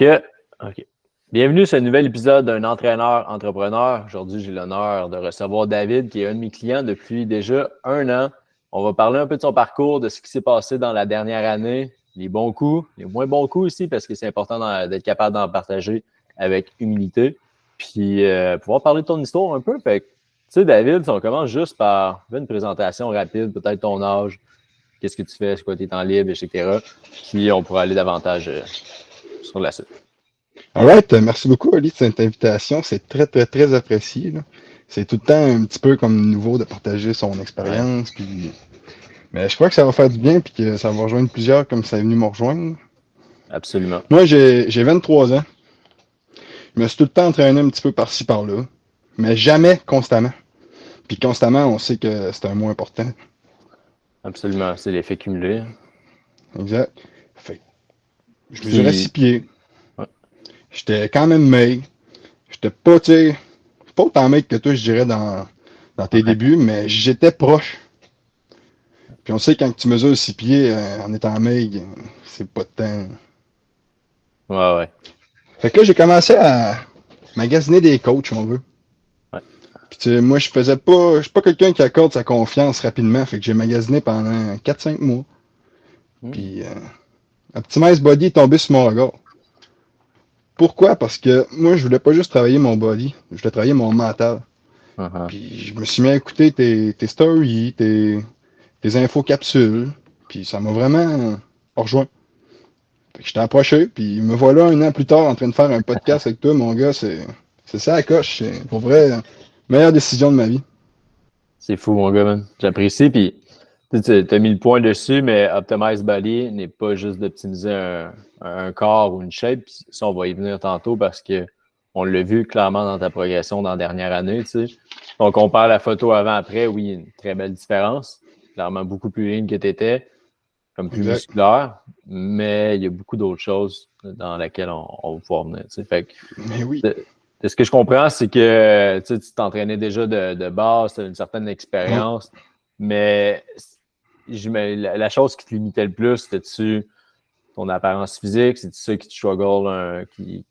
Donc, OK. Bienvenue à ce nouvel épisode d'un entraîneur entrepreneur. Aujourd'hui, j'ai l'honneur de recevoir David, qui est un de mes clients depuis déjà 1 an. On va parler un peu de son parcours, de ce qui s'est passé dans la dernière année, les bons coups, les moins bons coups aussi, parce que c'est important d'être capable d'en partager avec humilité. Puis, pouvoir parler de ton histoire un peu. Fait que, tu sais, David, si on commence juste par une présentation rapide, peut-être ton âge, qu'est-ce que tu fais, c'est quoi tes temps libres, etc. Puis, on pourra aller davantage sur la suite. Alright, merci beaucoup, Ali, de cette invitation. C'est très, très, très apprécié, là. C'est tout le temps un petit peu comme nouveau de partager son Ouais, expérience. Mais je crois que ça va faire du bien puis que ça va rejoindre plusieurs comme ça est venu me rejoindre. absolument. Moi, j'ai 23 ans. Je me suis tout le temps entraîné un petit peu par-ci, par-là. Mais jamais constamment. Puis constamment, on sait que c'est un mot important. Absolument. C'est l'effet cumulé. Exact. Fait que je mesurais 6 Puis, pieds. ouais, J'étais quand même maigre. J'étais pas, tu sais, pas autant maigre que toi, je dirais, dans tes ouais, débuts, mais j'étais proche. Puis on sait quand tu mesures 6 pieds en étant maigre, c'est pas de temps. ouais. Fait que là, j'ai commencé à magasiner des coachs, si on veut. Ouais. Puis tu sais, moi, je suis pas quelqu'un qui accorde sa confiance rapidement. Fait que j'ai magasiné pendant 4-5 mois. Hmm. Puis Optimize Body est tombé sur mon regard. Pourquoi? Parce que moi, je voulais pas juste travailler mon body, je voulais travailler mon mental. Uh-huh. Puis je me suis mis à écouter tes stories, tes infos-capsules. Puis ça m'a vraiment rejoint. Fait que je t'ai approché, puis me voilà 1 an plus tard en train de faire un podcast avec toi, mon gars. C'est ça la coche. C'est pour vrai, meilleure décision de ma vie. C'est fou, mon gars, man. J'apprécie. Puis, tu as mis le point dessus, mais Optimize Body n'est pas juste d'optimiser un corps ou une shape. Puis ça, on va y venir tantôt parce que on l'a vu clairement dans ta progression dans la dernière année, tu sais. On compare la photo avant-après, oui, une très belle différence. Clairement beaucoup plus ligne que tu étais, comme plus Exact. musculaire, mais il y a beaucoup d'autres choses dans lesquelles on va pouvoir venir, tu sais. Fait que, Mais oui. de ce que je comprends, c'est que tu t'entraînais déjà de base, tu as une certaine Ouais. expérience, mais la chose qui te limitait le plus, c'était-tu ton apparence physique? C'est ça qui te struggle, qui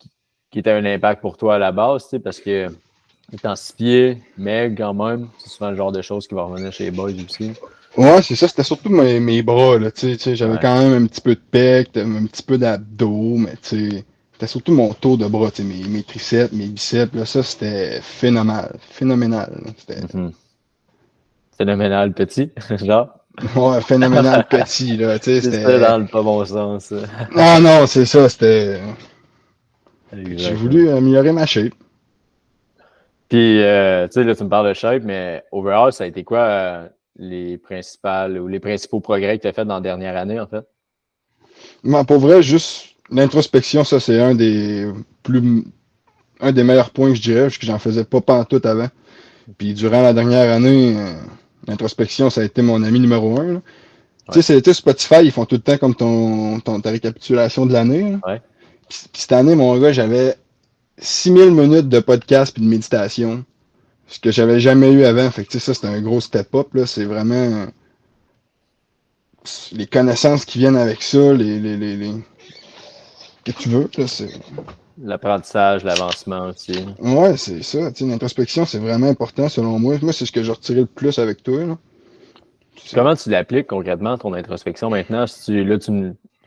était un impact pour toi à la base, tu sais, parce que étant 6 pieds, maigre quand même, c'est souvent le genre de choses qui va revenir chez les boys aussi. Ouais, c'est ça. C'était surtout mes bras, là. Tu sais, j'avais Ouais. quand même un petit peu de pec, un petit peu d'abdos, mais tu sais, c'était surtout mon tour de bras, tu sais, mes triceps, mes biceps, là, ça, c'était phénoménal. Phénoménal, là. C'était, Mhm. Phénoménal petit, genre. ouais, phénoménal petit, là. Tu sais, C'est ça c'était. dans le pas bon sens. Non, non, c'est ça, c'était. Fait que j'ai Exactement. voulu améliorer ma shape. Puis, tu sais, là, tu me parles de shape, mais overall, ça a été quoi les principales ou les principaux progrès que tu as fait dans la dernière année, en fait? Mais pour vrai, juste l'introspection, ça, c'est un des meilleurs points que je dirais, parce que j'en faisais pas pantoute avant. Puis durant la dernière année, l'introspection, ça a été mon ami numéro 1, là. Tu Ouais, sais, c'était Spotify, ils font tout le temps comme ta récapitulation de l'année, là. ouais. Puis cette année, mon gars, j'avais 6 000 minutes de podcast puis de méditation. Ce que j'avais jamais eu avant. Fait que, tu sais, ça, c'est un gros step-up, là. C'est vraiment les connaissances qui viennent avec ça, que tu veux, là. L'apprentissage, l'avancement aussi. Ouais, c'est ça. Tu sais, l'introspection, c'est vraiment important selon moi. Moi, c'est ce que j'ai retiré le plus avec toi, là. C'est- Comment tu l'appliques concrètement, ton introspection maintenant? Si tu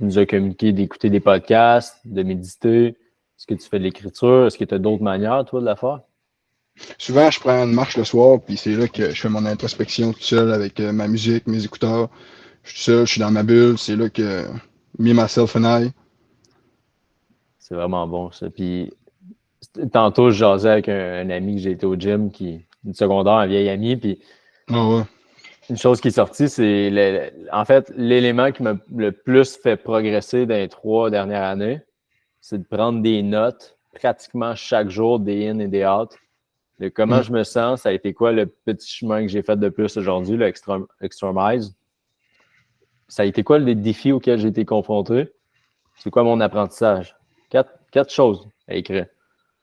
nous as communiqué d'écouter des podcasts, de méditer. Est-ce que tu fais de l'écriture? Est-ce que tu as d'autres manières, toi, de la faire? Souvent, je prends une marche le soir, puis c'est là que je fais mon introspection tout seul avec ma musique, mes écouteurs. Je suis seul, je suis dans ma bulle. C'est là que me, myself and I. C'est vraiment bon, ça. Puis, tantôt, je jasais avec un ami que j'ai été au gym, une secondaire, un vieil ami, puis Ah ouais. une chose qui est sortie, c'est en fait l'élément qui m'a le plus fait progresser dans les 3 dernières années, c'est de prendre des notes pratiquement chaque jour, des in et des out. De comment Mm. je me sens, ça a été quoi le petit chemin que j'ai fait de plus aujourd'hui, le Extremize. Ça a été quoi les défis auxquels j'ai été confronté? C'est quoi mon apprentissage? Quatre choses à écrire.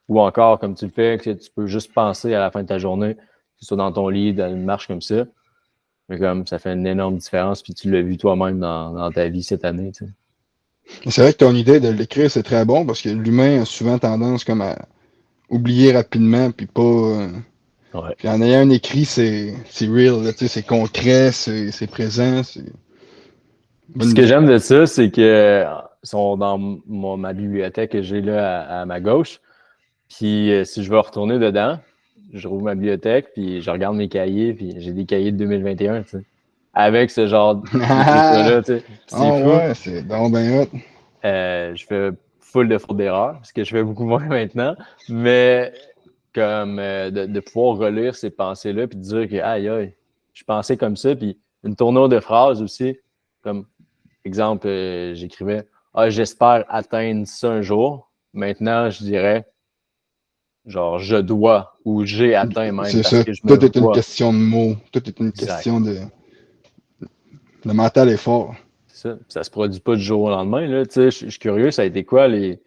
Ou encore, comme tu le fais, que tu peux juste penser à la fin de ta journée, que ce soit dans ton lit, dans une marche comme ça. Mais comme ça fait une énorme différence, puis tu l'as vu toi-même dans ta vie cette année. Tu sais. C'est vrai que ton idée de l'écrire, c'est très bon parce que l'humain a souvent tendance comme à oublier rapidement, puis pas. Ouais. Puis en ayant un écrit, c'est real, là, tu sais, c'est concret, c'est présent, c'est Puis bonne ce que idée. j'aime de ça, c'est que ils sont dans ma bibliothèque que j'ai là à ma gauche. Puis si je veux retourner dedans, je rouvre ma bibliothèque, puis je regarde mes cahiers, puis j'ai des cahiers de 2021, tu sais, avec ce genre d'écriture-là, tu sais. Puis c'est Ah fou. ouais, c'est donc ben hot. Je fais full de fautes d'erreurs, ce que je fais beaucoup moins maintenant, mais comme de pouvoir relire ces pensées-là, puis de dire que, aïe, aïe, je pensais comme ça, puis une tournure de phrase aussi, comme exemple, j'écrivais, ah, j'espère atteindre ça un jour. Maintenant, je dirais, genre, je dois ou j'ai atteint même C'est parce ça. que je me Tout est une vois. question de mots. Tout est une Exact. question de. Le mental est fort. C'est ça. Ça se produit pas du jour au lendemain. Là. Tu sais, je suis curieux, ça a été quoi les.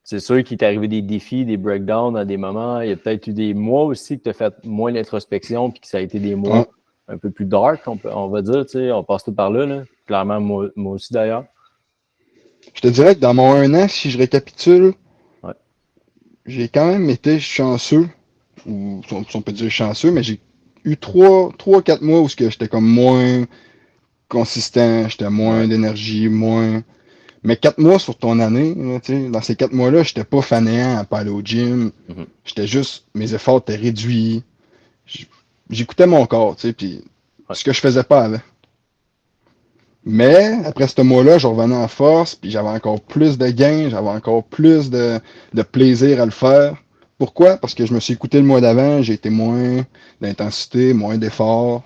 C'est sûr qu'il t'est arrivé des défis, des breakdowns à des moments. Il y a peut-être eu des mois aussi que tu as fait moins d'introspection puis que ça a été des Ouais. mois un peu plus dark, on va dire. Tu sais, on passe tout par là. Là. Clairement, moi aussi d'ailleurs. Je te dirais que dans mon 1 an, si je récapitule, Ouais. j'ai quand même été chanceux, ou si on peut dire chanceux, mais j'ai eu 3 4 mois où j'étais comme moins consistant, j'étais moins Ouais. d'énergie, moins. Mais 4 mois sur ton année, là, dans ces 4 mois-là, j'étais pas fainéant à pas aller au gym. Mhm. J'étais juste, mes efforts étaient réduits. J'écoutais mon corps, puis Ouais. ce que je faisais pas avant. Mais après ce mois-là, je revenais en force, puis j'avais encore plus de gains, j'avais encore plus de plaisir à le faire. Pourquoi? Parce que je me suis écouté le mois d'avant, j'ai été moins d'intensité, moins d'effort.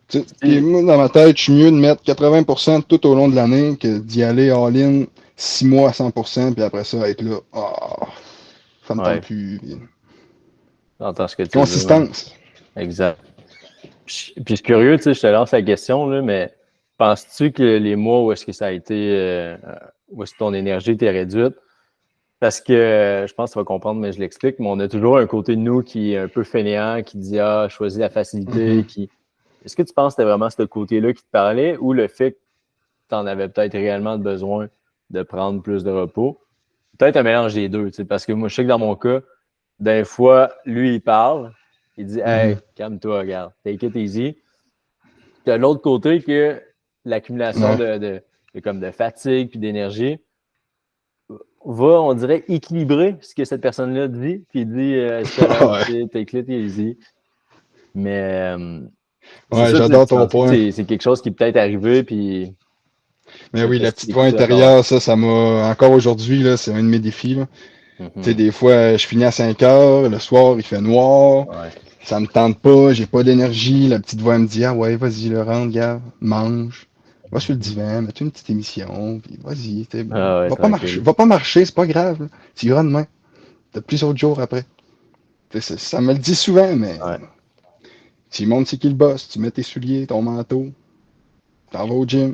Puis Si- moi, dans ma tête, je suis mieux de mettre 80% tout au long de l'année que d'y aller all-in 6 mois à 100%, puis après ça, être là, ah, ça me tente Ouais. plus. J'entends ce que tu veux dire. Consistance. Exact. Puis c'est curieux, tu sais, je te lance la question, là, mais penses-tu que les mois où est-ce que ça a été, où est-ce que ton énergie était réduite? Parce que je pense que tu vas comprendre, mais je l'explique, mais on a toujours un côté de nous qui est un peu fainéant, qui dit ah, choisis la facilité, Mhm. qui. Est-ce que tu penses que c'était vraiment ce côté-là qui te parlait ou le fait que tu en avais peut-être réellement besoin de prendre plus de repos? Peut-être un mélange des deux, tu sais, parce que moi, je sais que dans mon cas, des fois, lui, il parle, il dit Mhm. hey, calme-toi, regarde, take it easy. De l'autre côté, que l'accumulation Ouais. de fatigue puis d'énergie va, on dirait, équilibrer ce que cette personne-là dit, puis il dit c'est correct, Ouais. take it easy. Mais c'est Ouais, ça, j'adore tu ton penses que point. c'est quelque chose qui peut être arrivé, puis Mais le oui, fait la que tu petite voix t'écoutes encore. intérieure, ça m'a. Encore aujourd'hui, là, c'est un de mes défis. Là. Tu sais, Mhm. des fois, je finis à 5 heures, le soir, il fait noir, Ouais, ça me tente pas, j'ai pas d'énergie. La petite voix me dit ah ouais, vas-y, Laurent, regarde, mange. Va sur le divan, mets une petite émission, puis vas-y, ah ouais, tranquille. va pas marcher, c'est pas grave. Là. Tu iras demain. T'as plus autre jour après. Ça me le dit souvent, mais Ouais. tu montres c'est qui le boss, tu mets tes souliers, ton manteau, t'en vas au gym.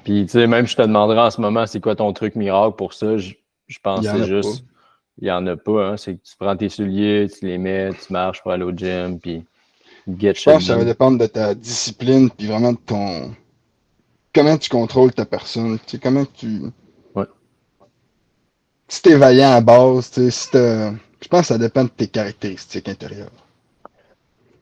Puis, tu sais, même je te demanderais en ce moment, c'est quoi ton truc miracle pour ça? Je Il pense y que en c'est a pas. juste, il n'y en a pas. Hein. C'est que tu prends tes souliers, tu les mets, tu marches pour aller au gym, puis get Je shit pense que ça va done. dépendre de ta discipline, puis vraiment de ton. Comment tu contrôles ta personne. Tu sais, comment tu. Ouais. Si t'es vaillant à base, tu sais, si t'as. Je pense que ça dépend de tes caractéristiques intérieures.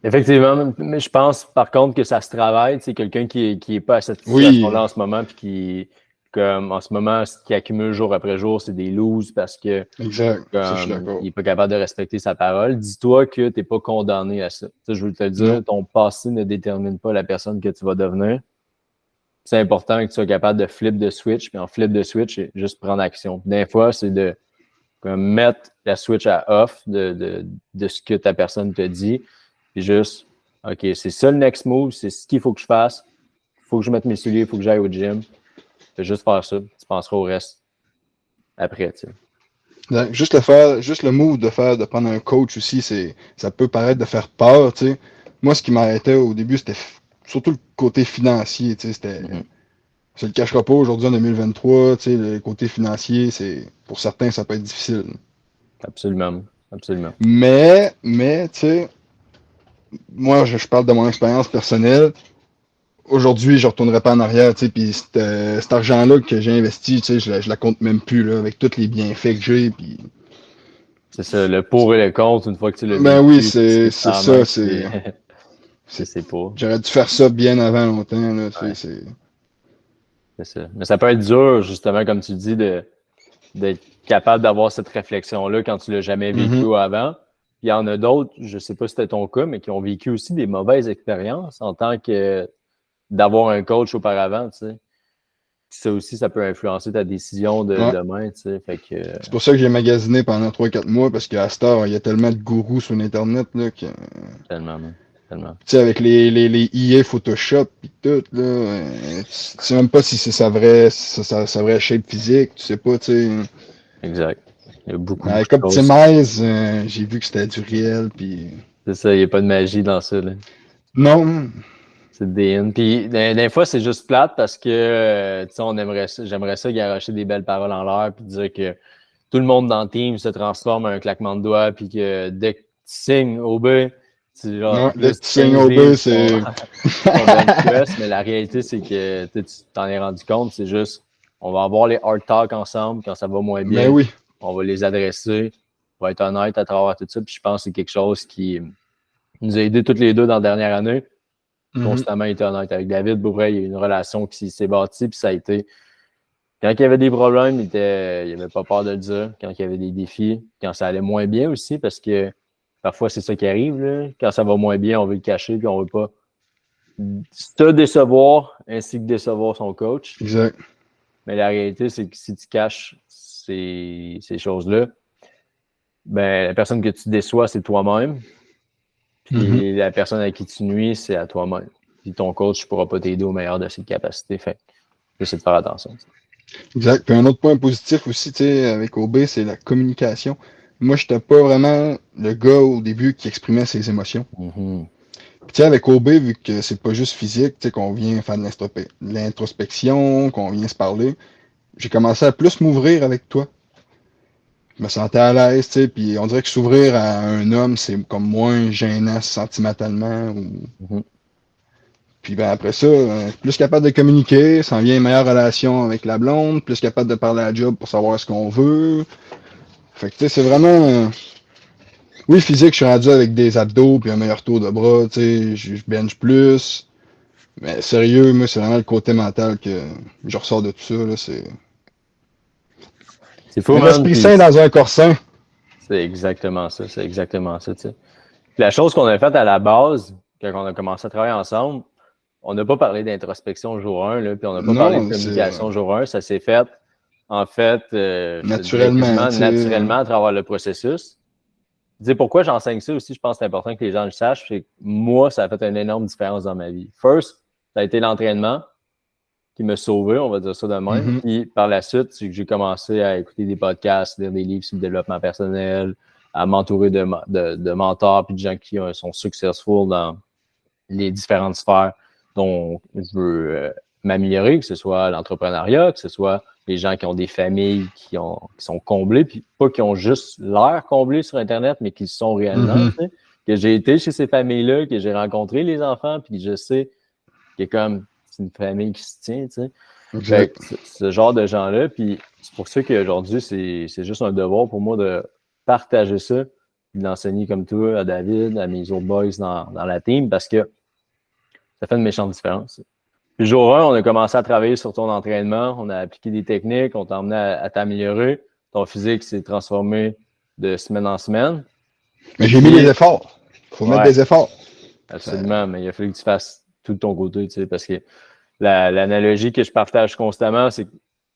Effectivement, mais je pense par contre que ça se travaille. C'est quelqu'un qui est pas à cette Oui, situation-là en ce moment, puis qui, comme en ce moment, ce qui accumule jour après jour, c'est des loses parce que exact. Ça, je suis comme il d'accord. n'est pas capable de respecter sa parole. Dis-toi que tu n'es pas condamné à ça. Ça, je veux te le Non. dire, ton passé ne détermine pas la personne que tu vas devenir. C'est important que tu sois capable de flip de switch, puis en flip de switch, c'est juste prendre action. Des fois, c'est de comme, mettre la switch à off de ce que ta personne te dit, puis juste, OK, c'est ça le next move, c'est ce qu'il faut que je fasse. Il faut que je mette mes souliers, il faut que j'aille au gym. Fais juste faire ça. Tu penseras au reste après, tu sais. Juste le faire, juste le move de prendre un coach aussi, ça peut paraître de faire peur, tu sais. Moi, ce qui m'arrêtait au début, c'était surtout le côté financier, tu sais. Mhm. Je le cacherai pas aujourd'hui en 2023, tu sais, le côté financier, pour certains, ça peut être difficile. Absolument. Absolument. Mais, tu sais, moi, je parle de mon expérience personnelle. aujourd'hui, je ne retournerai pas en arrière, tu sais, puis cet argent-là que j'ai investi, tu sais, je la compte même plus, là, avec tous les bienfaits que j'ai, puis... C'est ça, le pour et le contre, une fois que tu l'as Ben oui, vécu, c'est c'est en ça, main, c'est... c'est pas. J'aurais dû faire ça bien avant longtemps, là, tu sais, Ouais, c'est... c'est ça. Mais ça peut être dur, justement, comme tu dis, d'être capable d'avoir cette réflexion-là quand tu l'as jamais vécu Mhm. avant. Il y en a d'autres, je ne sais pas si c'était ton cas, mais qui ont vécu aussi des mauvaises expériences en tant que d'avoir un coach auparavant, tu sais. Ça aussi, ça peut influencer ta décision de Ouais. demain, tu sais. Fait que, C'est pour ça que j'ai magasiné pendant 3-4 mois, parce qu'à cette heure, il y a tellement de gourous sur Internet, là, que... tellement, man, tellement. Tu sais, avec les IA Photoshop et tout, là, tu sais même pas si c'est sa vraie shape physique, tu sais pas, tu sais. Exact. Il y a beaucoup, beaucoup Avec de choses. Optimize, j'ai vu que c'était du réel, puis... C'est ça, il n'y a pas de magie dans ça, là. Non, C'est des in. Puis, des fois, c'est juste plate parce que, tu sais, j'aimerais ça garocher des belles paroles en l'air puis dire que tout le monde dans le team se transforme en un claquement de doigts puis que dès que tu signes au B, tu genre non, dès que juste tu signes 15 au B, livres sur c'est... ton bench press, mais la réalité, c'est que tu t'en es rendu compte, c'est juste, on va avoir les hard talks ensemble quand ça va moins Ben bien, oui. on va les adresser, on va être honnête à travers tout ça, puis je pense que c'est quelque chose qui nous a aidés toutes les deux dans la dernière année. Mhm. Constamment été honnête avec David Bourret, il y a eu une relation qui s'est bâtie, puis ça a été. Quand il y avait des problèmes, il avait pas peur de le dire. Quand il y avait des défis, quand ça allait moins bien aussi, parce que parfois c'est ça qui arrive, là. Quand ça va moins bien, on veut le cacher, puis on veut pas se décevoir ainsi que décevoir son coach. Exact. Mais la réalité, c'est que si tu caches ces choses-là, ben la personne que tu déçois, c'est toi-même. Mhm. Puis la personne à qui tu nuis, c'est à toi-même. Puis ton coach ne pourra pas t'aider au meilleur de ses capacités. Fait j'essaie de faire attention. Exact. Puis un autre point positif aussi, tu sais, avec OB, c'est la communication. Moi, j'étais pas vraiment le gars au début qui exprimait ses émotions. Mhm. Puis, tu sais, avec OB, vu que c'est pas juste physique, tu sais, qu'on vient faire de l'introspection, qu'on vient se parler, j'ai commencé à plus m'ouvrir avec toi. Je me sentais à l'aise, tu sais, puis on dirait que s'ouvrir à un homme, c'est comme moins gênant sentimentalement. Mhm. Puis ben après ça, plus capable de communiquer, ça en vient une meilleure relation avec la blonde, plus capable de parler à la job pour savoir ce qu'on veut. Fait que tu sais, c'est vraiment... Oui, physique, je suis rendu avec des abdos puis un meilleur tour de bras, tu sais, je bench plus. Mais sérieux, moi, c'est vraiment le côté mental que je ressors de tout ça, là, c'est... C'est fou, Un man. esprit Puis sain dans un corps sain. c'est exactement ça. C'est exactement ça. Tu sais. Puis la chose qu'on a faite à la base, quand on a commencé à travailler ensemble, on n'a pas parlé d'introspection jour 1, là, puis on n'a pas parlé de Non, c'est communication jour 1. Ça s'est fait, en fait, je te dirais naturellement, quasiment tu sais. naturellement à travers le processus. Tu sais, pourquoi j'enseigne ça aussi, je pense que c'est important que les gens le sachent, c'est que moi, ça a fait une énorme différence dans ma vie. First, ça a été l'entraînement qui m'a sauvé, on va dire ça de même. Mhm, Puis par la suite, c'est que j'ai commencé à écouter des podcasts, lire des livres sur le développement personnel, à m'entourer de mentors puis de gens qui sont successful dans les différentes sphères dont je veux m'améliorer, que ce soit l'entrepreneuriat, que ce soit les gens qui ont des familles qui sont comblées, puis pas qui ont juste l'air comblés sur Internet, mais qui le sont réellement. mhm. Tu sais. Que j'ai été chez ces familles-là, que j'ai rencontré les enfants, puis je sais que comme c'est une famille qui se tient, tu sais. Fait Exact. que ce genre de gens-là, puis c'est pour ça qu'aujourd'hui, c'est juste un devoir pour moi de partager ça, puis de l'enseigner comme toi à David, à mes autres boys dans la team, parce que ça fait une méchante différence. Puis jour 1, on a commencé à travailler sur ton entraînement, on a appliqué des techniques, on t'a emmené à t'améliorer. Ton physique s'est transformé de semaine en semaine. Mais j'ai mis des Puis, efforts. Faut mettre ouais, des efforts. Ça- absolument, mais il a fallu que tu fasses tout de ton côté, tu sais, parce que l'analogie que je partage constamment, c'est que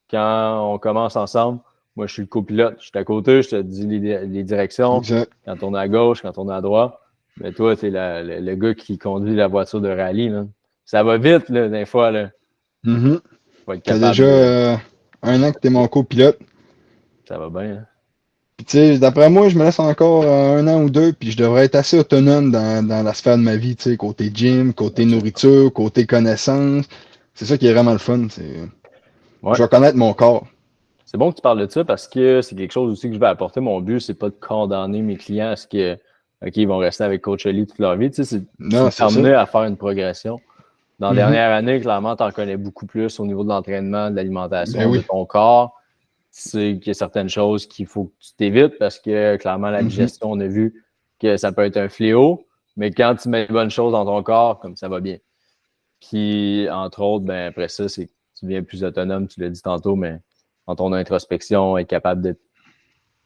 quand on commence ensemble, moi, je suis le copilote, je suis à côté, je te dis les directions, Exact. quand on est à gauche, quand on est à droite. Mais toi, tu es le gars qui conduit la voiture de rallye. Là. Ça va vite, là, des fois. Là. Mhm. Faut être Ça fait déjà capable de. 1 an que t'es mon copilote. Ça va bien. Hein. Puis tu sais, d'après moi, je me laisse encore 1 an ou deux, puis je devrais être assez autonome dans la sphère de ma vie, tu sais, côté gym, côté Absolument. nourriture, côté connaissance. C'est ça qui est vraiment le fun. Ouais. Je vais connaître mon corps. C'est bon que tu parles de ça parce que c'est quelque chose aussi que je vais apporter. Mon but, c'est pas de condamner mes clients à ce que, OK, ils vont rester avec Coach Ali toute leur vie. Tu sais, Non, c'est c'est ça. t'emmener à faire une progression. Dans la dernière année, clairement, tu en connais beaucoup plus au niveau de l'entraînement, de l'alimentation, de ton corps. Tu sais qu'il y a certaines choses qu'il faut que tu t'évites parce que, clairement, la digestion, on a vu que ça peut être un fléau. Mais quand tu mets les bonnes choses dans ton corps, comme ça va bien. Puis, entre autres, ben après ça, c'est que tu deviens plus autonome, tu l'as dit tantôt, mais dans ton introspection, être capable de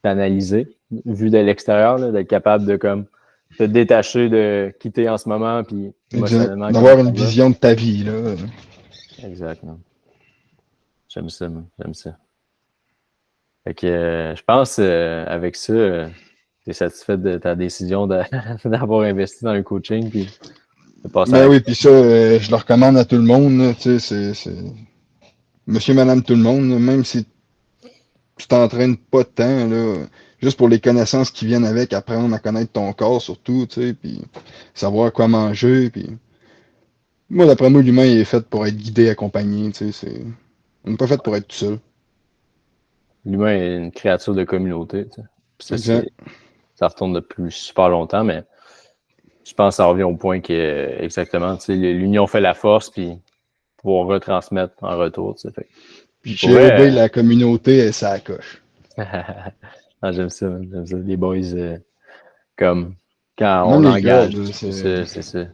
t'analyser, vu de l'extérieur, là, d'être capable de comme te détacher de qui t'es en ce moment, puis émotionnellement. D'avoir une vision de ta vie, là. Exactement. J'aime ça, man. J'aime ça. Fait que je pense, avec ça, tu es satisfait de ta décision d'avoir investi dans le coaching, puis de passer Ben oui, puis ça, je le recommande à tout le monde, tu sais, c'est monsieur, madame, tout le monde, là, même si tu t'entraînes pas de temps, là, juste pour les connaissances qui viennent avec, apprendre à connaître ton corps surtout, tu sais, puis savoir quoi manger, puis moi, d'après moi, l'humain il est fait pour être guidé, accompagné, tu sais, on n'est pas fait pour être tout seul. l'humain est une créature de communauté. Tu sais. Puis Exact. ça retourne depuis super longtemps, mais je pense que ça revient au point que, exactement, tu sais, l'union fait la force, puis pouvoir retransmettre en retour. Tu sais, fait. Puis chez Obey, la communauté, ça coche. Ah, j'aime ça, j'aime ça. Les boys, comme quand Même on les engage, girls, c'est ça.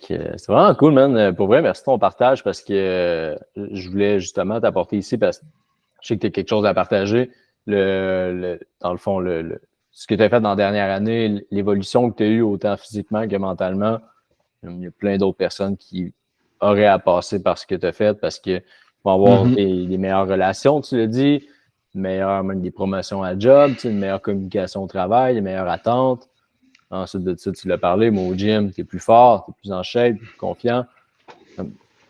C'est vraiment cool, man. Pour vrai, merci de ton partage parce que je voulais justement t'apporter ici parce que je sais que tu as quelque chose à partager. Dans le fond, ce que tu as fait dans la dernière année, l'évolution que tu as eue autant physiquement que mentalement, il y a plein d'autres personnes qui auraient à passer par ce que tu as fait parce qu'ils vont avoir des meilleures relations, tu l'as dit, même des promotions à job, une meilleure communication au travail, des meilleures attentes. Ensuite de ça, tu l'as parlé, moi au gym, tu es plus fort, tu es plus en shape, plus confiant.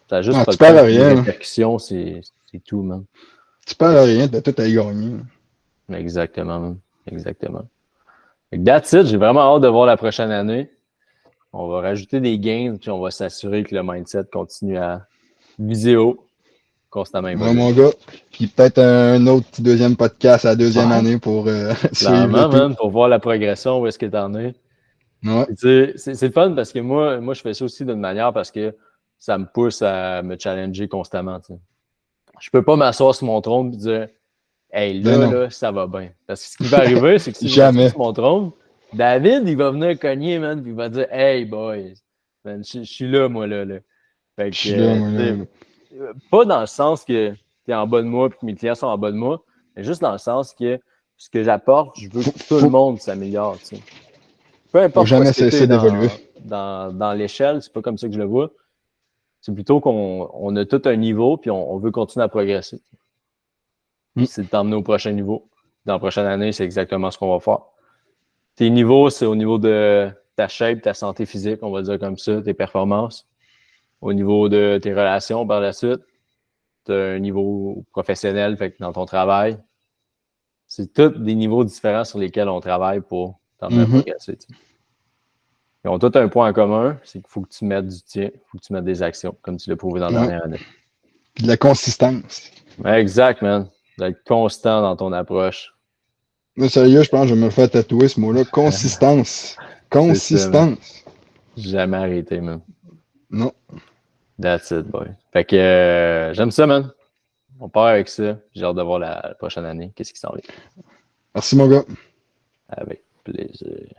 Ça juste non, pas tu le temps. perds à Les rien. répercussions, c'est tout, man. Tu perds à rien, t'as tout à y gagner. Exactement, man. Exactement. Fait que that's it, j'ai vraiment hâte de voir la prochaine année. On va rajouter des gains, puis on va s'assurer que le mindset continue à viser haut, constamment Ouais, évoluer. mon gars. Puis peut-être un autre petit deuxième podcast à la deuxième année pour suivre le Clairement, tout. man, pour voir la progression, où est-ce que t'en es. Ouais. C'est fun parce que moi, je fais ça aussi d'une manière parce que ça me pousse à me challenger constamment. T'sais. Je peux pas m'asseoir sur mon trône et dire hey, Ben non. là, ça va bien. Parce que ce qui va arriver, c'est que si je m'assois Jamais. sur mon trône, David, il va venir cogner, man, puis il va dire hey, boys, man, je suis là, moi, là. Fait Je que, suis là, moi, là. pas dans le sens que tu es en bas de moi et que mes clients sont en bas de moi, mais juste dans le sens que ce que j'apporte, je veux que tout le monde s'améliore. Tu sais. Peu Faut importe où jamais est-ce que tu es cesser d'évoluer. dans l'échelle, c'est pas comme ça que je le vois. C'est plutôt qu'on a tout un niveau puis on veut continuer à progresser. C'est de t'emmener au prochain niveau. Dans la prochaine année, c'est exactement ce qu'on va faire. Tes niveaux, c'est au niveau de ta shape, ta santé physique, on va dire comme ça, tes performances. Au niveau de tes relations par la suite, tu as un niveau professionnel, fait que dans ton travail. C'est tous des niveaux différents sur lesquels on travaille pour t'emmener à progresser. Tu sais. Ils ont tous un point en commun, c'est qu'il faut que tu mettes du tien, il faut que tu mettes des actions, comme tu l'as prouvé dans la dernière année. Puis de la consistance. Exact, man. D'être constant dans ton approche. Là, sérieux, je pense que je vais me le faire tatouer ce mot-là. Consistance. C'est ça, man. Consistance. Jamais arrêté, man. Non. That's it, boy. Fait que j'aime ça, man. On part avec ça. J'ai hâte de voir la prochaine année. Qu'est-ce qui s'en vient? Merci, mon gars. Avec plaisir.